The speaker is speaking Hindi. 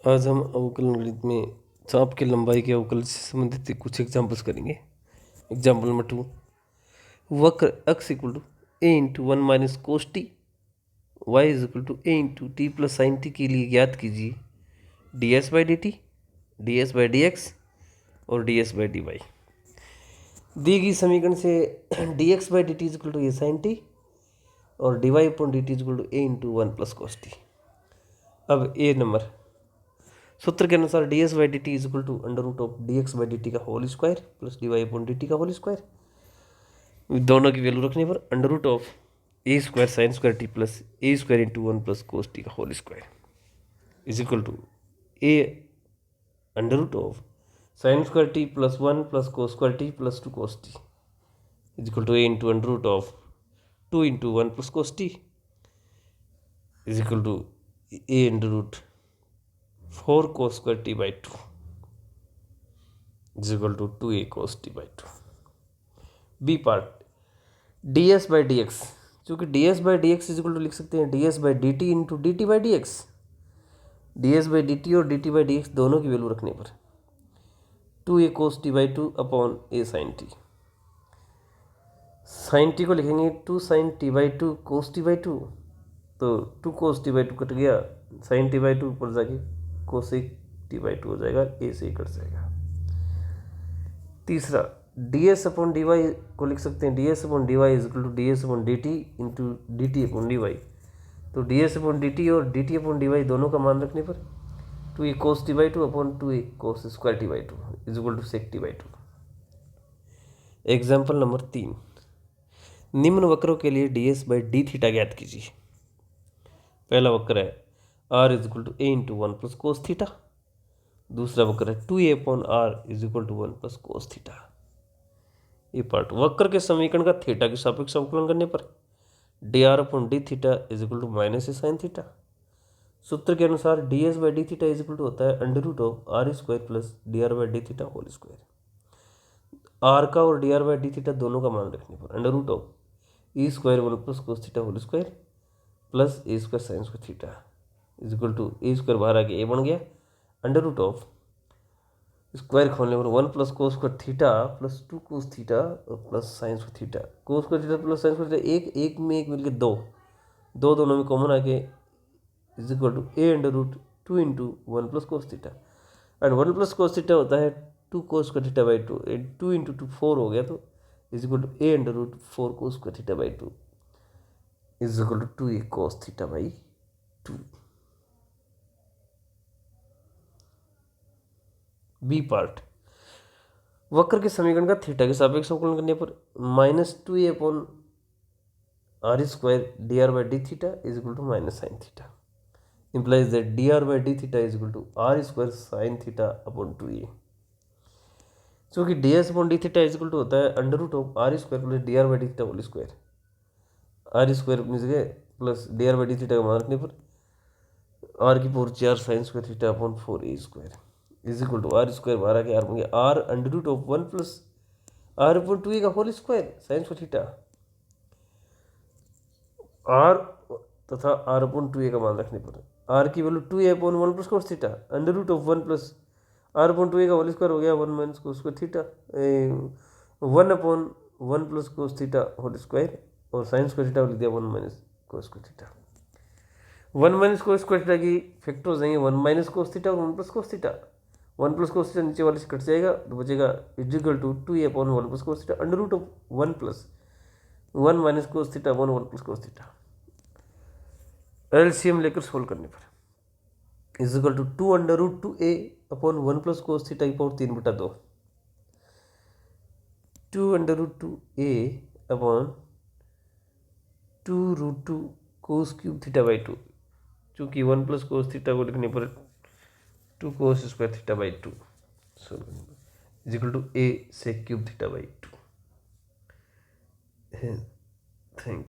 आज हम अवकलन गणित में चाप की लंबाई के अवकलन से संबंधित कुछ एग्जाम्पल्स करेंगे। एग्जाम्पल नंबर 2, वक्र x equal to A into one minus cos T, Y is equal to A into T plus sine T के लिए ज्ञात कीजिए D S by D T, D S by D X और D S by D Y. दी गई समीकरण से D x by D T is equal to A sine T और D Y upon D T is equal to A into one plus cos t. अब ए नंबर सूत्र के अनुसार d S by D T is equal to under root of d x by D t का whole square plus d Y upon D t का होल स्क्वायर। दोनों की वैल्यू रखने पर under root of a square sine square t plus a square into one plus cos t का whole square is equal to a under root of sine square t plus one plus cos square t plus two cos t is equal to A into under root of two into one plus cos t is equal to a under root 4 cos square t by 2 is equal to 2a cos t by 2। B part ds by dx, चूँकि ds by dx is equal to लिख सकते हैं ds by dt into d t by D x. ds by dt और dt by dx दोनों की वैल्यू रखने पर 2a cos t by 2 upon a sin t। sin t को लिखेंगे 2 sin t by 2 cos t by 2, तो 2 cos t by 2 कट गया, sin t by 2 ऊपर जाके कोसेक टी बाई 2 हो जाएगा, ए से ही कट जाएगा। तीसरा d s upon d y को लिख सकते हैं d s upon d y is equal to d s upon D t into d t upon d y. तो d s upon D t और d t upon d y दोनों का मान रखने पर 2a cos t by 2 upon 2a cos square t by 2 is equal to sec t by 2। Example number 3, निम्न वक्रों के लिए d S by d theta ज्ञात कीजिए। पहला वक्र है r is equal to A into one plus cos theta, दूसरा वक्र है 2a upon r is equal to one plus cos theta. ये पार्ट वक्र के समीकरण का थीटा के सापेक्ष अवकलन करने पर d r upon d theta is equal to minus a sine theta. सूत्र के अनुसार d S by d theta is equal to होता है under root of r square plus d r by d theta whole square. R का और d r by d theta दोनों का मान रखने पर under root of e square one plus cos theta whole square plus a square sine square theta is equal to a square बाहर आके ए बन गया, अंडर रूट ऑफ स्क्वायर खोलने पर one plus cos square theta plus two cos theta और plus sine square theta. Cos square theta plus sine square theta एक में एक मिलकर दो दोनों में कॉमन आके is equal to a under root two into one plus cos theta. And one plus cos theta होता है two cos square theta by two, two into two 4 हो गया, तो is equal to a under root 4 cos square theta by 2 is equal to 2a cos theta by 2। B part वक्र के समीकरण का थीटा के सापेक्ष अवकलन करने पर minus 2a upon r square d r by d theta is equal to minus sine theta implies that d r by d theta is equal to r square sine theta upon 2a। चूँकि d s upon d theta is equal to होता है under root of r square plus d r by d theta whole square. R square अपनी जगह plus d r by d theta का मान रखने पर आर की power 4 sine square theta upon 4a square is equal to r square बाहर आके आर बन r under root of one plus r upon 2a का whole square sine square theta. R तथा आर अपॉन 2a का मान रखने पर आर की value 2a upon one plus cos theta under root of one plus r upon 2a का होल स्क्वायर हो गया one minus cos square theta, one upon one plus cos theta whole square और साइन स्क्वायर थीटा लिख दिया one minus cos square theta. One minus cos square theta की फैक्टर हो जाएंगे वन माइनस कोस थीटा और one plus cos theta. One plus cos theta नीचे वाले से कट जाएगा तो बचेगा equal to 2a upon one plus cos theta under root of one plus one minus cos theta one one plus cos theta. LCM लेकर सोल्व करने पर is equal to 2 under root 2a upon one plus cos theta की power 3/2, 2 under root 2a upon 2 root 2 cos cube theta by 2, चूँकि वन प्लस कोस थीटा को लिखने पर 2 cos square theta by 2 is equal to a sec cube theta by 2। Thank